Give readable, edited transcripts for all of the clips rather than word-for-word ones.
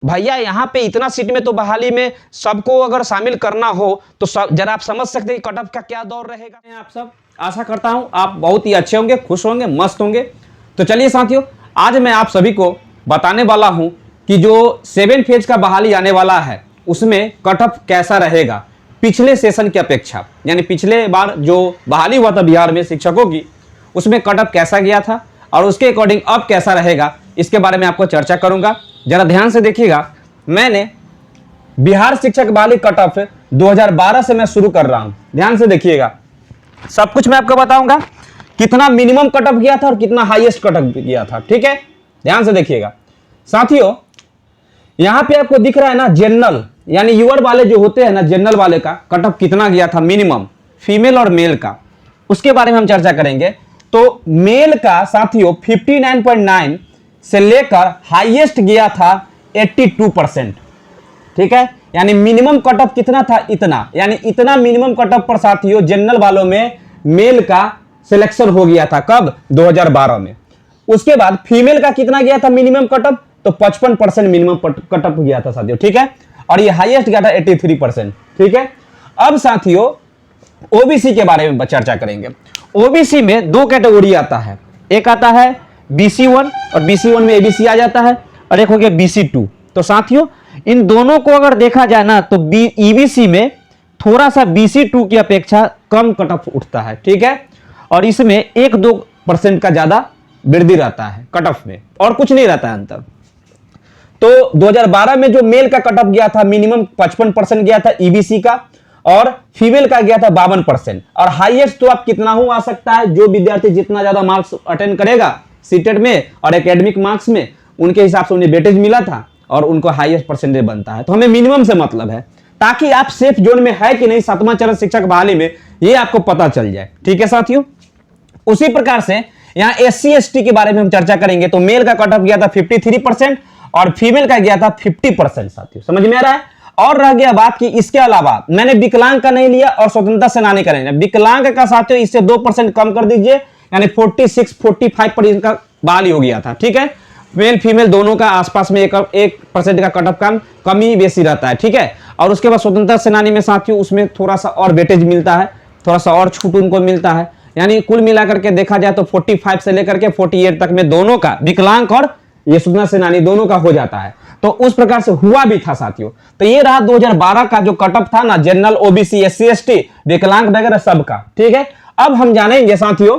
भैया यहाँ पे इतना सीट में तो बहाली में सबको अगर शामिल करना हो तो जरा आप समझ सकते हैं कट ऑफ का क्या दौर रहेगा। आप सब आशा करता हूं आप बहुत ही अच्छे होंगे, खुश होंगे, मस्त होंगे। तो चलिए साथियों, आज मैं आप सभी को बताने वाला हूं कि जो 7 फेज का बहाली आने वाला है उसमें कट ऑफ कैसा रहेगा पिछले सेशन की अपेक्षा। यानी पिछले बार जो बहाली हुआ था बिहार में शिक्षकों की, उसमें कट ऑफ कैसा गया था और उसके अकॉर्डिंग अब कैसा रहेगा, इसके बारे में आपको चर्चा करूंगा। जरा ध्यान से देखिएगा, मैंने बिहार शिक्षक बहाली कट ऑफ 2012 से मैं शुरू कर रहा हूं। ध्यान से देखिएगा, सब कुछ मैं आपको बताऊंगा, कितना मिनिमम कट ऑफ गया था और कितना हाईएस्ट कट ऑफ गया था। ठीक है, ध्यान से देखिएगा साथियों। यहां पे आपको दिख रहा है ना जनरल, यानी यूअर वाले जो होते हैं ना, जनरल वाले का कट ऑफ कितना गया था मिनिमम, फीमेल और मेल का, उसके बारे में हम चर्चा करेंगे। तो मेल का साथियों 59.9 से लेकर हाईएस्ट गया था 82%। ठीक है, यानी मिनिमम कट ऑफ कितना था, इतना, यानी इतना मिनिमम कट ऑफ पर साथियों जनरल वालों में मेल का सिलेक्शन हो गया था। कब? 2012 में। उसके बाद फीमेल का कितना गया था मिनिमम कट ऑफ, तो 55% मिनिमम कट ऑफ गया था साथियों। ठीक है, और ये हाईएस्ट गया था 83%। ठीक है, अब साथियों ओबीसी के बारे में चर्चा करेंगे। ओबीसी में दो कैटेगरी आता है, एक आता है BC1 और BC1 में ABC आ जाता है, और एक हो गया BC2। तो साथियों इन दोनों को अगर देखा जाए ना तो EBC में थोड़ा सा BC2 की अपेक्षा कम कट ऑफ उठता है। ठीक है, और इसमें 1-2% का ज्यादा वृद्धि रहता है कट ऑफ में, और कुछ नहीं रहता है अंतर। तो 2012 में जो मेल का कट ऑफ गया था मिनिमम 55% गया था EBC का, और फीमेल का गया था 52%। और हाईएस्ट तो आप कितना हो आ सकता है, जो विद्यार्थी जितना ज्यादा मार्क्स अटेंड करेगा सीटेट में और एकेडमिक मार्क्स में, उनके हिसाब से उन्हें वेटेज मिला था और उनको हाईएस्ट परसेंटेज बनता है। तो हमें मिनिमम से मतलब है, ताकि आप सेफ जोन में है कि नहीं 7वां चरण शिक्षक बहाली में, ये आपको पता चल जाए। ठीक है साथियों, उसी प्रकार से यहां SC ST के बारे में हम चर्चा करेंगे। तो मेल का कट ऑफ गया था 53% और फीमेल का गया था 50%। साथियों समझ में आ रहा है। और रह गया बात कि इसके अलावा मैंने विकलांग का नहीं लिया और स्वतंत्रता सेनानी का नहीं लिया। विकलांग का साथियों इससे 2% कम कर दीजिए, यानी 46-45 पर इनका बहाली हो गया था। ठीक है, मेल फीमेल दोनों का आसपास में 1% का कट ऑफ कमी बेसी रहता है। ठीक है, और उसके बाद स्वतंत्रता सेनानी में साथियों उसमें थोड़ा सा और वेटेज मिलता है, थोड़ा सा और छूट उनको मिलता है। यानी कुल मिलाकर के देखा जाए तो 45 से लेकर के 48 तक में दोनों का, विकलांग और ये स्वतंत्रता सेनानी दोनों का हो जाता है। तो उस प्रकार से हुआ भी था साथियों। तो ये रहा 2012 का जो कट ऑफ था ना, जनरल, OBC, SC ST, विकलांग वगैरह सबका। ठीक है, अब हम जानेंगे साथियों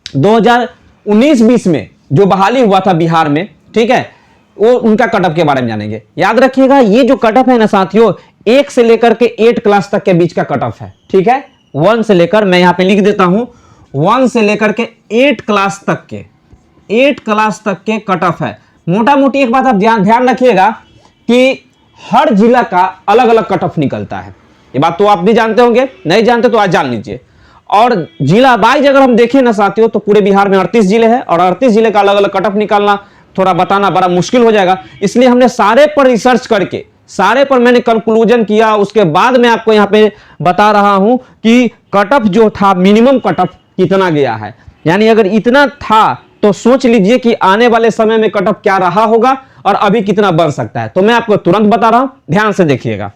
2019-20 में जो बहाली हुआ था बिहार में, ठीक है, वो उनका कट ऑफ के बारे में जानेंगे। याद रखिएगा ये जो कट ऑफ है ना साथियों, 1 से लेकर के 8 क्लास तक के बीच का कट ऑफ है। ठीक है, 1 से लेकर, मैं यहां पे लिख देता हूं, 1 से लेकर के 8 क्लास तक के, 8 क्लास तक के कट ऑफ है। मोटा मोटी एक बात आप ध्यान रखिएगा कि हर जिला का अलग अलग कट ऑफ निकलता है। ये बात तो आप भी जानते होंगे, नहीं जानते तो आज जान लीजिए। और जिला वाइज अगर हम देखें ना साथियों, तो पूरे बिहार में 38 जिले हैं और 38 जिले का अलग अलग कट ऑफ निकालना, थोड़ा बताना बड़ा मुश्किल हो जाएगा। इसलिए हमने सारे पर रिसर्च करके, सारे पर मैंने कंक्लूजन किया, उसके बाद मैं आपको यहां पे बता रहा हूं कि कट ऑफ जो था मिनिमम कट ऑफ कितना गया है। यानी अगर इतना था तो सोच लीजिए कि आने वाले समय में कट ऑफ क्या रहा होगा और अभी कितना बन सकता है। तो मैं आपको तुरंत बता रहा हूं, ध्यान से देखिएगा।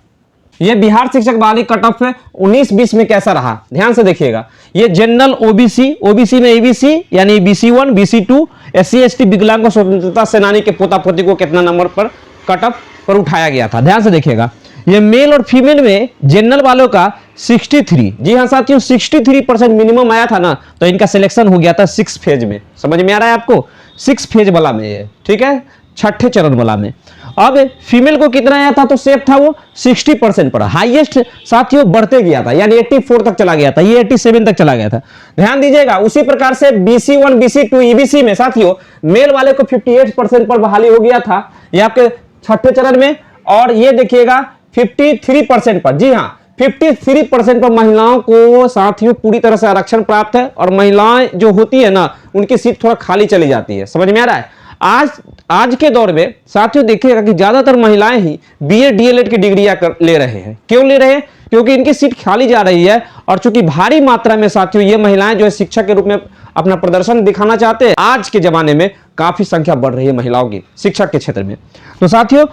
ये बिहार शिक्षक बहाली कट ऑफ है 19-20 में कैसा रहा, ध्यान से देखिएगा। ये जनरल, OBC में ABC यानी BC1, BC2, SC ST, विकलांग, स्वतंत्रता सेनानी के पोता पोती को कितना नंबर पर कट ऑफ पर उठाया गया था, ध्यान से देखिएगा। ये मेल और फीमेल में जनरल वालों का 63, जी हाँ साथियों 63% मिनिमम आया था ना, तो इनका सिलेक्शन हो गया था 6 फेज में। समझ में आ रहा है आपको, 6 फेज वाला में ये, ठीक है, 6ठे चरण वाला में। अब फीमेल को कितना आया था, तो सेफ था वो 60% पर। हाईएस्ट साथियों बढ़ते गया था, यानी 84 तक चला गया था, ये 87 तक चला गया था, ध्यान दीजिएगा। उसी प्रकार से BC1, BC2, EBC में साथियों मेल वाले को 58% पर बहाली हो गया था, ये आपके 6ठे चरण में। और ये देखिएगा 53% पर, जी हाँ 53% पर महिलाओं को साथियों पूरी तरह से आरक्षण प्राप्त है। और महिलाएं जो होती है ना, उनकी सीट थोड़ा खाली चली जाती है। समझ में आ रहा है। आज के दौर में साथियों देखिएगा कि ज्यादातर महिलाएं ही BA DLED की डिग्रियां ले रहे हैं। क्यों ले रहे हैं? क्योंकि इनकी सीट खाली जा रही है, और चूंकि भारी मात्रा में साथियों ये महिलाएं जो है शिक्षक के रूप में अपना प्रदर्शन दिखाना चाहते हैं। आज के जमाने में काफी संख्या बढ़ रही है महिलाओं की शिक्षक के क्षेत्र में। तो साथियों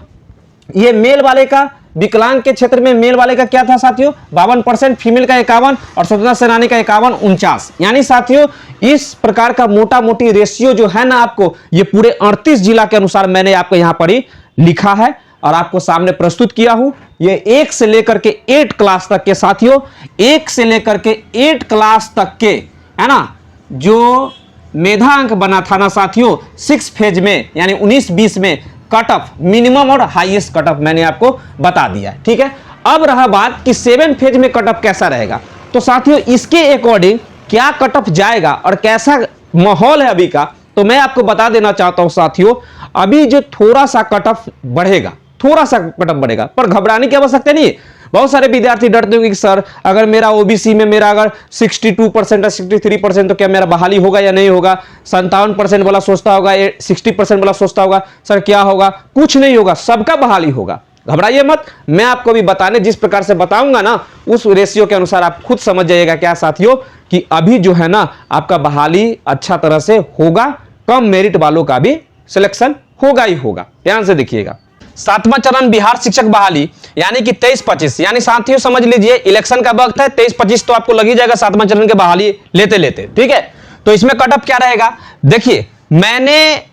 ये मेल वाले का, विकलांग के क्षेत्र में मेल वाले का क्या था साथियों 52%, फीमेल का 51 और स्वतंत्रता सेनानी का 51 49। यानी साथियों इस प्रकार का मोटा मोटी रेशियो जो है ना आपको ये पूरे 38 जिला के अनुसार मैंने आपको यहां पर ही लिखा है और आपको सामने प्रस्तुत किया हूं। ये 1 से लेकर के 8 क्लास तक के साथियों, 1 से लेकर के 8 क्लास तक के, है ना, जो मेधा अंक बना था ना साथियों 6 फेज में यानी 19-20 में कट ऑफ मिनिमम और हाईएस्ट कट ऑफ मैंने आपको बता दिया है। ठीक है, अब रहा बात कि 7 फेज में कट ऑफ कैसा रहेगा। तो साथियों इसके अकॉर्डिंग क्या कट ऑफ जाएगा और कैसा माहौल है अभी का, तो मैं आपको बता देना चाहता हूं साथियों, अभी जो थोड़ा सा कट ऑफ बढ़ेगा, थोड़ा सा कट ऑफ बढ़ेगा, पर घबराने की आवश्यकता नहीं है। बहुत सारे विद्यार्थी डरते होंगे कि सर अगर मेरा ओबीसी में मेरा अगर 62% या 63% तो क्या मेरा बहाली होगा या नहीं होगा। 57% वाला सोचता होगा, 60% वाला सोचता होगा सर क्या होगा। कुछ नहीं होगा, सबका बहाली होगा, घबराइए मत। मैं आपको भी बताने जिस प्रकार से बताऊंगा ना उस रेशियो के अनुसार आप खुद समझ जाइएगा क्या साथियों कि अभी जो है ना आपका बहाली अच्छा तरह से होगा, कम मेरिट वालों का भी सिलेक्शन होगा ही होगा। ध्यान से देखिएगा, 7वां चरण बिहार शिक्षक बहाली यानी कि 23-25, यानी साथियों समझ लीजिए इलेक्शन का वक्त है, 23-25 तो आपको लग ही जाएगा 7वां चरण के बहाली लेते लेते। ठीक है, तो इसमें कट ऑफ क्या रहेगा, देखिए मैंने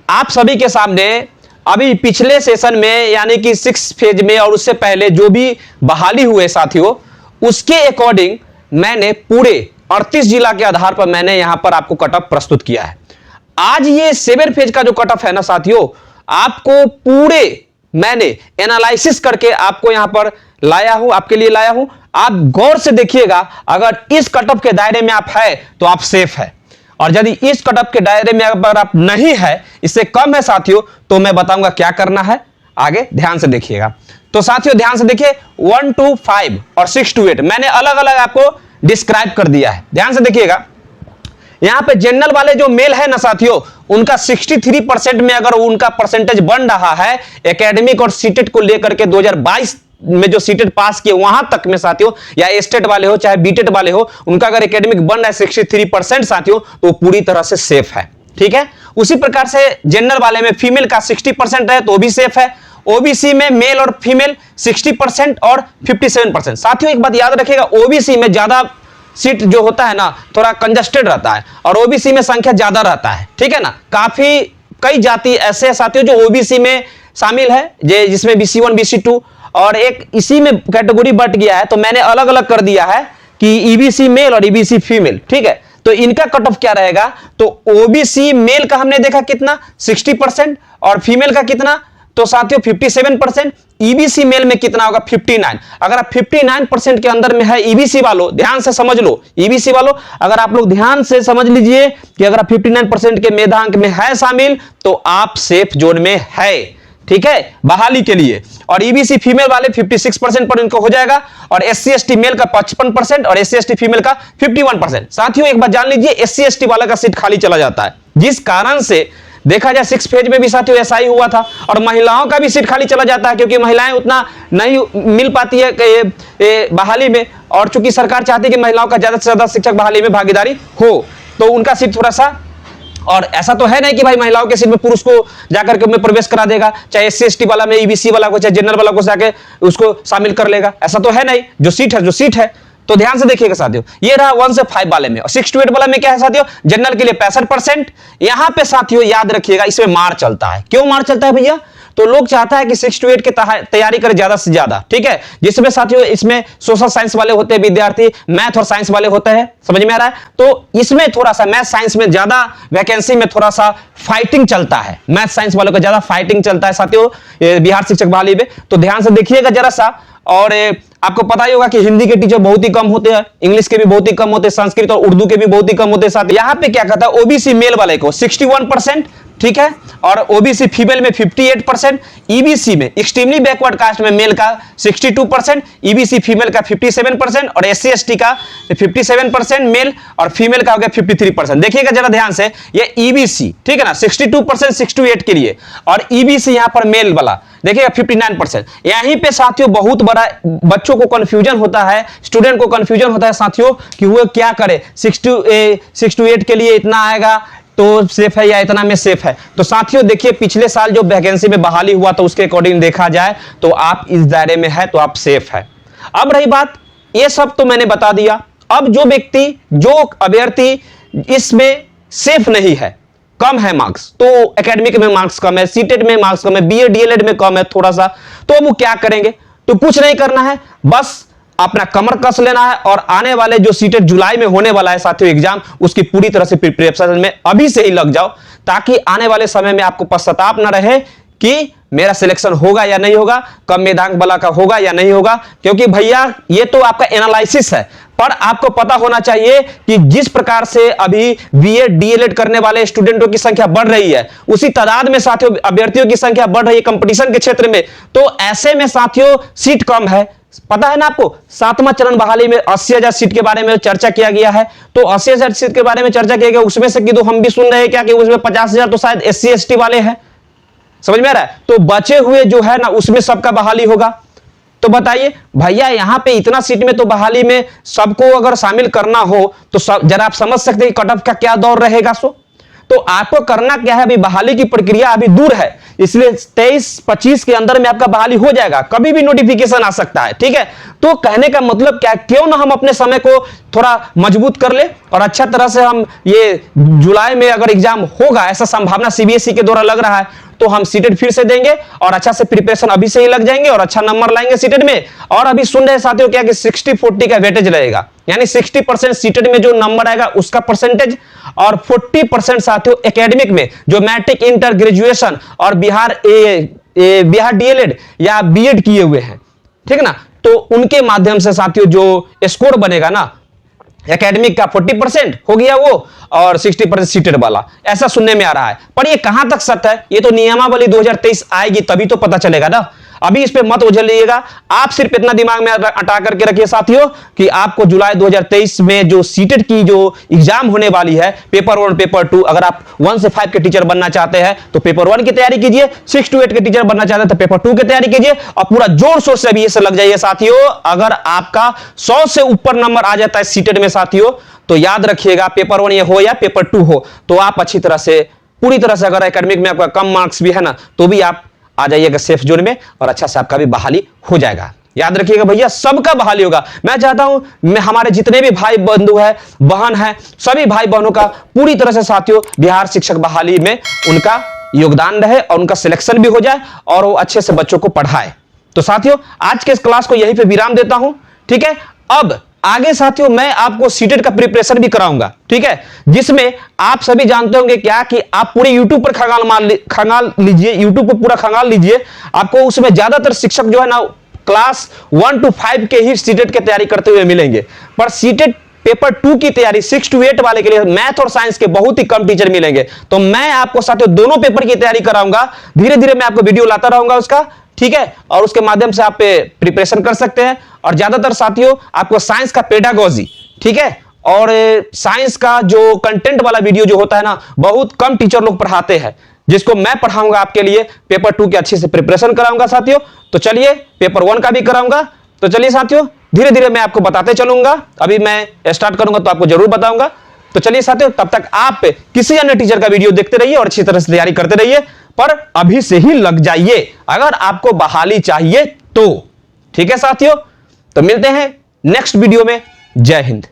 आप सभी के सामने अभी पिछले सेशन में यानी कि 6 फेज में और उससे पहले जो भी बहाली हुए साथियों उसके अकॉर्डिंग मैंने पूरे 38 जिला के आधार पर मैंने यहां पर आपको कट ऑफ प्रस्तुत किया है। आज ये 7 फेज का जो कट ऑफ है ना साथियों, आपको पूरे मैंने एनालिसिस करके आपको यहां पर लाया हूं, आपके लिए लाया हूं। आप गौर से देखिएगा, अगर इस कट ऑफ के दायरे में आप है तो आप सेफ है, और यदि इस कट ऑफ के दायरे में अगर आप नहीं है, इससे कम है साथियों, तो मैं बताऊंगा क्या करना है आगे। ध्यान से देखिएगा। तो साथियों ध्यान से देखिए 1 to 5 और 6 to 8 मैंने अलग अलग आपको डिस्क्राइब कर दिया है। ध्यान से देखिएगा, यहां पे जनरल वाले जो मेल है ना साथियों उनका 63% में अगर उनका परसेंटेज बन रहा है एकेडमिक और सीटेट को लेकर के 2022 में जो सीटेट पास किए वहां तक में साथियों, या स्टेट वाले हो चाहे बीटेट वाले हो, उनका अगर एकेडमिक बन रहा है 63% साथियों तो पूरी तरह से सेफ है। ठीक है, उसी प्रकार से जनरल वाले में फीमेल का 60% है तो भी सेफ है। ओबीसी में मेल और फीमेल 60% और 57%। साथियों एक बात याद रखिएगा, ओबीसी में ज्यादा सीट जो होता है ना थोड़ा कंजस्टेड रहता है और ओबीसी में संख्या ज्यादा रहता है। ठीक है ना, काफी कई जाति ऐसे साथियों जो ओबीसी में शामिल है, जिसमें BC1 BC2 और एक इसी में कैटेगरी बट गया है, तो मैंने अलग अलग कर दिया है कि ईबीसी मेल और ईबीसी फीमेल। ठीक है, तो इनका कट ऑफ क्या रहेगा, तो ओबीसी मेल का हमने देखा कितना 60% और फीमेल का कितना, तो साथियों 57%। ईबीसी मेल में कितना होगा 59। अगर आप 59% के अंदर में है ईबीसी वालों, ध्यान से समझ लो ईबीसी वालों, अगर आप लोग ध्यान से समझ लीजिए कि अगर आप 59% के मेधांक में है शामिल तो आप सेफ जोन में है। ठीक है, बहाली के लिए। और ईबीसी फीमेल वाले 56% पर इनको हो जाएगा और SC ST मेल का 55% और SC ST फीमेल का 51%। साथियों एक बात जान लीजिए, SC ST वाला का सीट खाली चला जाता है, जिस कारण से देखा जाए 6 फेज में भी साथियों ऐसा ही हुआ था, और महिलाओं का भी सीट खाली चला जाता है क्योंकि महिलाएं उतना नहीं मिल पाती है बहाली में, और चूंकि सरकार चाहती है कि महिलाओं का ज्यादा से ज्यादा शिक्षक बहाली में भागीदारी हो, तो उनका सीट थोड़ा सा, और ऐसा तो है नहीं कि भाई महिलाओं के सीट में पुरुष को जाकर के उनमें प्रवेश करा देगा, चाहे SC ST वाला में ईबीसी वाला को चाहे जनरल वाला को जाके उसको शामिल कर लेगा, ऐसा तो है नहीं। जो सीट है। तो ध्यान से देखिएगा साथियों, ये रहा 1 से 5 वाले में, और 6 to 8 वाला में क्या है साथियों, जनरल के लिए 65%। यहां पे साथियों याद रखिएगा इसमें मार चलता है। क्यों मार चलता है भैया, तो लोग चाहता है कि 6 to 8 की तैयारी करें ज्यादा से ज्यादा। ठीक है, जिसमें साथियों इसमें सोशल साइंस वाले होते हैं विद्यार्थी, मैथ और साइंस वाले होते हैं, समझ में आ रहा है। तो इसमें थोड़ा सा मैथ साइंस में ज्यादा वैकेंसी में थोड़ा सा फाइटिंग चलता है, मैथ साइंस वालों का ज्यादा फाइटिंग चलता है साथियों बिहार शिक्षक बहाली में। तो ध्यान से देखिएगा जरा सा, और आपको पता ही होगा कि हिंदी के टीचर बहुत ही कम होते हैं, इंग्लिश के भी बहुत ही कम होते हैं, संस्कृत और उर्दू के भी बहुत ही कम होते हैं। साथ यहाँ पे क्या कहता है, ओबीसी मेल वाले को 61%, ठीक है, और ओबीसी फीमेल में 58%, ईबीसी में एक्सट्रीमली बैकवर्ड कास्ट में मेल का 62%, ईबीसी फीमेल का 57% और SC ST का 57% मेल और फीमेल का हो गया 53%। देखिएगा जरा ध्यान से, ये ईबीसी ठीक है ना 62% 6 to 8 के लिए, और ईबीसी यहां पर मेल वाला देखिएगा 59%। यहीं पे साथियों बहुत बड़ा बच्चों को कंफ्यूजन होता है, स्टूडेंट को कंफ्यूजन होता है साथियों कि वो क्या करे, 6 to 8 के लिए इतना आएगा, तो सेफ है या इतना में सेफ है। तो साथियों देखिए, पिछले साल जो वैकेंसी में बहाली हुआ तो उसके अकॉर्डिंग देखा जाए तो आप इस दायरे में है तो आप सेफ है। अब रही बात, ये सब तो मैंने बता दिया। अब जो व्यक्ति, जो अभ्यर्थी इसमें सेफ नहीं है, कम है मार्क्स, तो एकेडमिक में मार्क्स कम है, सीटेट में मार्क्स कम है, बीए डीएलएड में कम है थोड़ा सा, तो वो क्या करेंगे? तो कुछ नहीं करना है, बस अपना कमर कस लेना है और आने वाले जो सीटेट जुलाई में होने वाला है साथियों एग्जाम, उसकी पूरी तरह से प्रिपरेशन में अभी से ही लग जाओ, ताकि आने वाले समय में आपको पश्चाताप ना रहे कि मेरा सिलेक्शन होगा या नहीं होगा, कम मेधांक वाला का होगा या नहीं होगा। क्योंकि भैया ये तो आपका एनालिसिस है, पर आपको पता होना चाहिए कि जिस प्रकार से अभी बीएड डीएलएड करने वाले स्टूडेंटों की संख्या बढ़ रही है, उसी तादाद में साथियों अभ्यर्थियों की संख्या बढ़ रही है कंपटीशन के क्षेत्र में, तो ऐसे में साथियों सीट कम है। पता है ना आपको, 7वां चरण बहाली में 80,000 सीट के बारे में चर्चा किया गया है, तो 80,000 सीट के बारे में चर्चा किया गया, उसमें से कि तो हम भी सुन रहे हैं क्या कि उसमें 50,000 तो शायद SC ST वाले हैं, समझ में आ रहा है? तो बचे हुए जो है ना उसमें सबका बहाली होगा। तो बताइए भैया, यहां पे इतना सीट में तो बहाली में सबको अगर शामिल करना हो तो जरा आप समझ सकते हैं कट ऑफ का क्या दौर रहेगा। तो आपको करना क्या है, अभी बहाली की प्रक्रिया अभी दूर है, इसलिए 23-25 के अंदर में आपका बहाली हो जाएगा, कभी भी नोटिफिकेशन आ सकता है, ठीक है? तो कहने का मतलब क्या, क्यों ना हम अपने समय को थोड़ा मजबूत कर ले और अच्छा तरह से हम ये जुलाई में अगर एग्जाम होगा, ऐसा संभावना सीबीएसई के द्वारा लग रहा है, तो हम सीटेट फिर से देंगे और अच्छा से प्रिपरेशन अभी से ही लग जाएंगे और अच्छा नंबर लाएंगे सीटेट में। और अभी सुन रहे साथियों क्या कि 60-40 का वेटेज रहेगा, यानी 60% सीटेट में जो नंबर आएगा उसका परसेंटेज और 40% साथियों एकेडमिक में जो मैट्रिक, इंटर, ग्रेजुएशन और बिहार डीएलएड या बीएड किए हुए हैं, ठीक ना, तो उनके माध्यम से साथियों जो स्कोर बनेगा ना एकेडमिक का 40% हो गया वो और 60% सीटेड वाला, ऐसा सुनने में आ रहा है। पर ये कहां तक सत्य है, ये तो नियमावली 2023 आएगी तभी तो पता चलेगा ना, अभी इस पे मत उछलिएगा। आप सिर्फ इतना दिमाग में अटा करके रखिए साथियों कि आपको जुलाई 2023 में जो सीटेट की जो एग्जाम होने वाली है, पेपर 1 पेपर 2, अगर आप 1 से 5 के टीचर बनना चाहते हैं तो पेपर 1 की तैयारी कीजिए, 6 to 8 के टीचर बनना चाहते हैं तो पेपर 2 की तैयारी कीजिए और पूरा जोर शोर से अभी लग जाइए साथियों। अगर आपका 100 से ऊपर नंबर आ जाता है सीटेट में साथियों, तो याद रखिएगा पेपर 1 ये हो या पेपर 2 हो, तो आप अच्छी तरह से, पूरी तरह से, अगर एकेडमिक में आपका कम मार्क्स भी है ना तो भी आप आ जाइएगा सेफ जोन में और अच्छा से आपका भी बहाली हो जाएगा। याद रखिएगा भैया, सबका बहाली होगा। मैं चाहता हूं मैं हमारे जितने भी भाई बंधु है, बहन है, सभी भाई बहनों का पूरी तरह से साथियों बिहार शिक्षक बहाली में उनका योगदान रहे और उनका सिलेक्शन भी हो जाए और वो अच्छे से बच्चों को पढ़ाए। तो साथियों आज के इस क्लास को यहीं पे विराम देता हूं, ठीक है? अब आगे साथियों मैं आपको सीटेट का प्रिपरेशन भी कराऊंगा, ठीक है, जिसमें आप सभी जानते होंगे क्या कि आप पूरे YouTube पर खंगाल लीजिए, YouTube पर पूरा खंगाल लीजिए, आपको उसमें ज्यादातर शिक्षक जो है ना क्लास 1 to 5 के ही सीटेट की तैयारी करते हुए मिलेंगे। पर सीटेट पेपर 2 की तैयारी 6 to 8 वाले के लिए मैथ और साइंस के बहुत ही कम टीचर मिलेंगे। तो मैं आपको साथियों दोनों पेपर की तैयारी कराऊंगा, धीरे धीरे मैं आपको वीडियो लाता रहूंगा उसका, ठीक है, और उसके माध्यम से आप प्रिपरेशन कर सकते हैं। और ज्यादातर साथियों आपको साइंस का पेडागोजी, ठीक है, और साइंस का जो कंटेंट वाला वीडियो जो होता है ना बहुत कम टीचर लोग पढ़ाते हैं, जिसको मैं पढ़ाऊंगा आपके लिए, पेपर 2 की अच्छे से प्रिपरेशन कराऊंगा साथियों। तो चलिए पेपर 1 का भी कराऊंगा। तो चलिए साथियों धीरे धीरे मैं आपको बताते चलूंगा, अभी मैं स्टार्ट करूंगा तो आपको जरूर बताऊंगा। तो चलिए साथियों तब तक आप किसी अन्य टीचर का वीडियो देखते रहिए और अच्छी तरह से तैयारी करते रहिए, पर अभी से ही लग जाइए अगर आपको बहाली चाहिए तो, ठीक है साथियों? तो मिलते हैं नेक्स्ट वीडियो में। जय हिंद।